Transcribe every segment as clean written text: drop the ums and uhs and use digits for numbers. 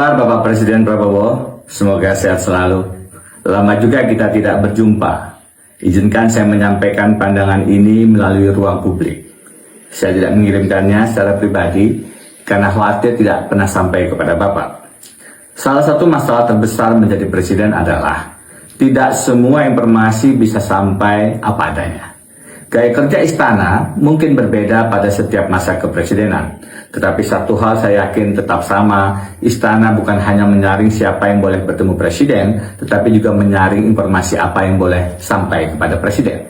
Bapak Presiden Prabowo, semoga sehat selalu. Lama juga kita tidak berjumpa. Izinkan saya menyampaikan pandangan ini melalui ruang publik. Saya tidak mengirimkannya secara pribadi karena khawatir tidak pernah sampai kepada Bapak. Salah satu masalah terbesar menjadi presiden adalah tidak semua informasi bisa sampai apa adanya. Gaya kerja istana mungkin berbeda pada setiap masa kepresidenan. Tetapi satu hal saya yakin tetap sama, istana bukan hanya menyaring siapa yang boleh bertemu presiden, tetapi juga menyaring informasi apa yang boleh sampai kepada presiden.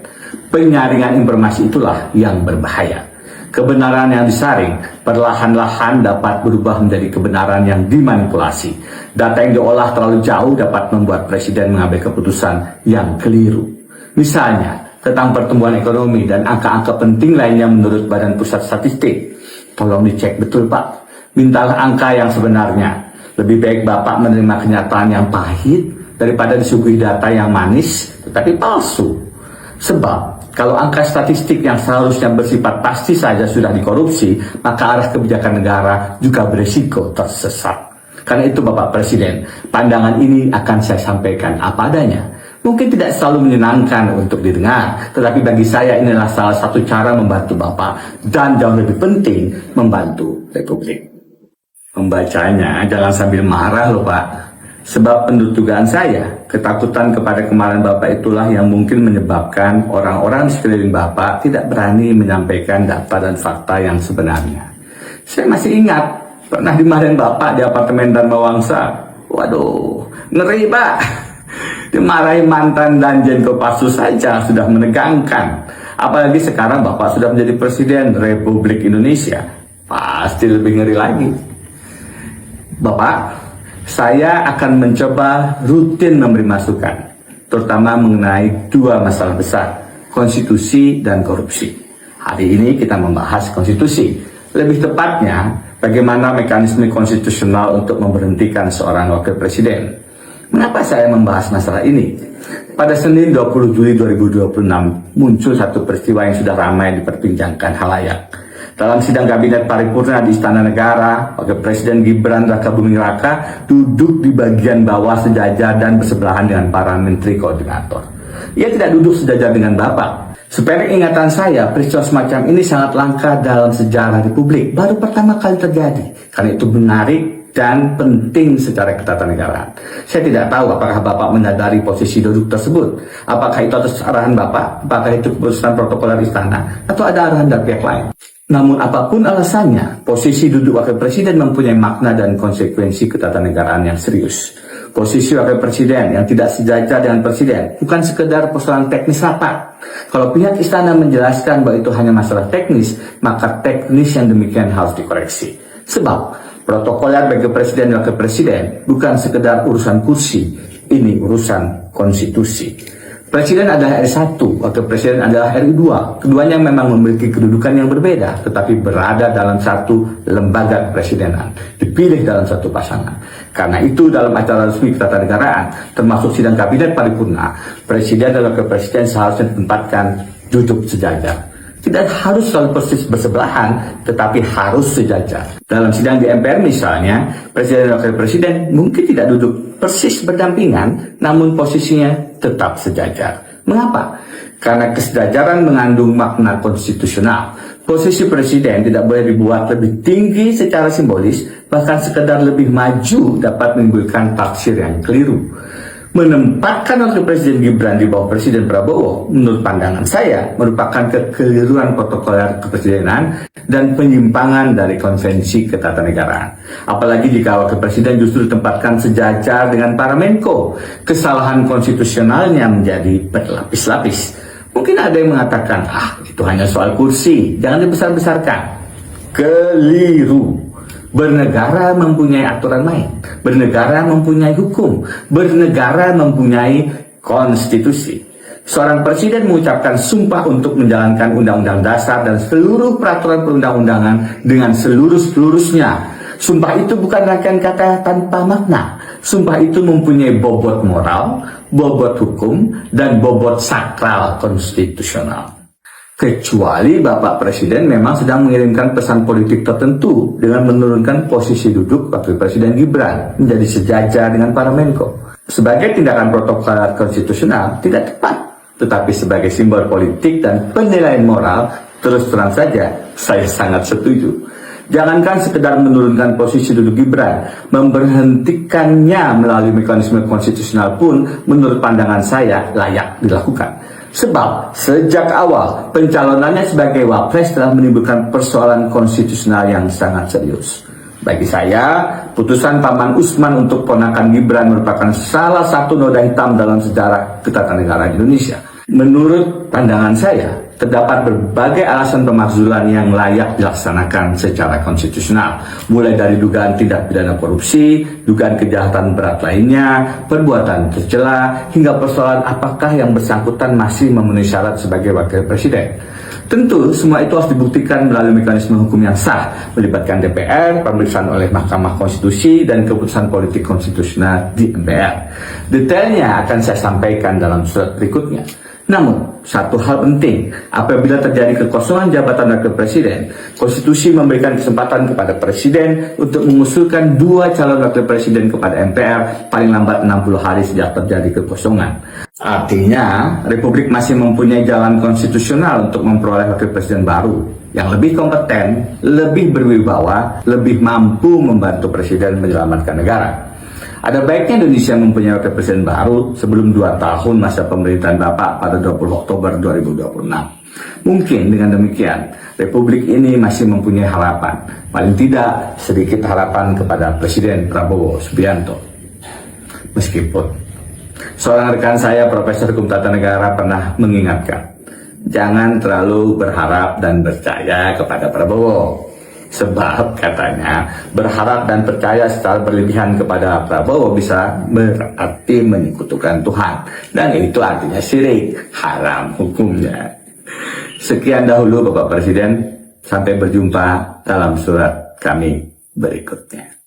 Penyaringan informasi itulah yang berbahaya. Kebenaran yang disaring perlahan-lahan dapat berubah menjadi kebenaran yang dimanipulasi. Data yang diolah terlalu jauh dapat membuat presiden mengambil keputusan yang keliru. Misalnya, tentang pertumbuhan ekonomi dan angka-angka penting lainnya menurut Badan Pusat Statistik. Tolong dicek betul Pak, mintalah angka yang sebenarnya. Lebih baik Bapak menerima kenyataan yang pahit daripada disuguhi data yang manis tetapi palsu. Sebab kalau angka statistik yang seharusnya bersifat pasti saja sudah dikorupsi, maka arah kebijakan negara juga berisiko tersesat. Karena itu Bapak Presiden, pandangan ini akan saya sampaikan apa adanya. Mungkin tidak selalu menyenangkan untuk didengar, tetapi bagi saya inilah salah satu cara membantu Bapak dan jauh lebih penting membantu Republik. Membacanya jangan sambil marah loh Pak, sebab menurut dugaan saya, ketakutan kepada kemarahan Bapak itulah yang mungkin menyebabkan orang-orang di sekeliling Bapak tidak berani menyampaikan data dan fakta yang sebenarnya. Saya masih ingat, pernah dimarahin Bapak di apartemen Dharma Wangsa. Waduh, ngeri Pak. Dimarahi mantan Danjen Kopassus saja sudah menegangkan. Apalagi sekarang Bapak sudah menjadi Presiden Republik Indonesia. Pasti lebih ngeri lagi. Bapak, saya akan mencoba rutin memberi masukan, terutama mengenai dua masalah besar, konstitusi dan korupsi. Hari ini kita membahas konstitusi. Lebih tepatnya, bagaimana mekanisme konstitusional untuk memberhentikan seorang wakil presiden. Mengapa saya membahas masalah ini? Pada Senin 20 Juli 2026 muncul satu peristiwa yang sudah ramai diperbincangkan khalayak. Dalam sidang kabinet paripurna di Istana Negara, Wakil Presiden Gibran Rakabuming Raka duduk di bagian bawah sejajar dan bersebelahan dengan para menteri koordinator. Ia tidak duduk sejajar dengan Bapak. Sependek ingatan saya, peristiwa semacam ini sangat langka dalam sejarah Republik. Baru pertama kali terjadi. Karena itu menarik dan penting secara ketatanegaraan. Saya tidak tahu apakah Bapak menyadari posisi duduk tersebut. Apakah itu atas arahan Bapak? Apakah itu keputusan protokoler istana? Atau ada arahan dari pihak lain? Namun apapun alasannya, posisi duduk Wakil Presiden mempunyai makna dan konsekuensi ketatanegaraan yang serius. Posisi Wakil Presiden yang tidak sejajar dengan Presiden bukan sekedar persoalan teknis rapat. Kalau pihak istana menjelaskan bahwa itu hanya masalah teknis, maka teknis yang demikian harus dikoreksi. Sebab protokoler bagi presiden dan wakil presiden bukan sekedar urusan kursi, ini urusan konstitusi. Presiden adalah RI1, wakil presiden adalah RI2. Keduanya memang memiliki kedudukan yang berbeda, tetapi berada dalam satu lembaga kepresidenan, dipilih dalam satu pasangan. Karena itu dalam acara resmi ketatanegaraan, termasuk sidang kabinet paripurna, presiden dan wakil presiden seharusnya ditempatkan duduk sejajar. Tidak harus selalu persis bersebelahan, tetapi harus sejajar. Dalam sidang di MPR misalnya, Presiden dan Wakil Presiden mungkin tidak duduk persis berdampingan, namun posisinya tetap sejajar. Mengapa? Karena kesejajaran mengandung makna konstitusional. Posisi Presiden tidak boleh dibuat lebih tinggi secara simbolis, bahkan sekedar lebih maju dapat menimbulkan tafsir yang keliru. Menempatkan Wakil Presiden Gibran di bawah Presiden Prabowo, menurut pandangan saya, merupakan kekeliruan protokoler kepresidenan dan penyimpangan dari konvensi ketatanegaraan. Apalagi jika Wakil Presiden justru ditempatkan sejajar dengan para Menko, kesalahan konstitusionalnya menjadi berlapis-lapis. Mungkin ada yang mengatakan, itu hanya soal kursi, jangan dibesar-besarkan. Keliru. Bernegara mempunyai aturan main, bernegara mempunyai hukum, bernegara mempunyai konstitusi. Seorang presiden mengucapkan sumpah untuk menjalankan undang-undang dasar dan seluruh peraturan perundang-undangan dengan seluruh-seluruhnya. Sumpah itu bukan rangkaian kata tanpa makna. Sumpah itu mempunyai bobot moral, bobot hukum, dan bobot sakral konstitusional. Kecuali Bapak Presiden memang sedang mengirimkan pesan politik tertentu dengan menurunkan posisi duduk Wakil Presiden Gibran menjadi sejajar dengan para Menko. Sebagai tindakan protokol konstitusional tidak tepat, tetapi sebagai simbol politik dan penilaian moral, terus terang saja saya sangat setuju. Jangankan sekedar menurunkan posisi duduk Gibran, memberhentikannya melalui mekanisme konstitusional pun menurut pandangan saya layak dilakukan. Sebab sejak awal pencalonannya sebagai Wapres telah menimbulkan persoalan konstitusional yang sangat serius. Bagi saya, putusan Paman Usman untuk ponakan Gibran merupakan salah satu noda hitam dalam sejarah ketatanegaraan Indonesia. Menurut pandangan saya, terdapat berbagai alasan pemakzulan yang layak dilaksanakan secara konstitusional, mulai dari dugaan tindak pidana korupsi, dugaan kejahatan berat lainnya, perbuatan tercela, hingga persoalan apakah yang bersangkutan masih memenuhi syarat sebagai wakil presiden. Tentu semua itu harus dibuktikan melalui mekanisme hukum yang sah, melibatkan DPR, pemeriksaan oleh Mahkamah Konstitusi, dan keputusan politik konstitusional di MPR. Detailnya akan saya sampaikan dalam surat berikutnya. Namun, satu hal penting, apabila terjadi kekosongan jabatan wakil presiden, konstitusi memberikan kesempatan kepada presiden untuk mengusulkan 2 calon wakil presiden kepada MPR paling lambat 60 hari sejak terjadi kekosongan. Artinya, Republik masih mempunyai jalan konstitusional untuk memperoleh wakil presiden baru yang lebih kompeten, lebih berwibawa, lebih mampu membantu presiden menyelamatkan negara. Ada baiknya Indonesia mempunyai wakil presiden baru sebelum 2 tahun masa pemerintahan Bapak pada 20 Oktober 2026. Mungkin dengan demikian, Republik ini masih mempunyai harapan, paling tidak sedikit harapan kepada Presiden Prabowo Subianto. Meskipun seorang rekan saya, Profesor Hukum Tata Negara, pernah mengingatkan, jangan terlalu berharap dan percaya kepada Prabowo. Sebab katanya berharap dan percaya secara berlebihan kepada Prabowo bisa berarti menyekutukan Tuhan, dan itu artinya syirik, haram hukumnya. Sekian dahulu Bapak Presiden, sampai berjumpa dalam surat kami berikutnya.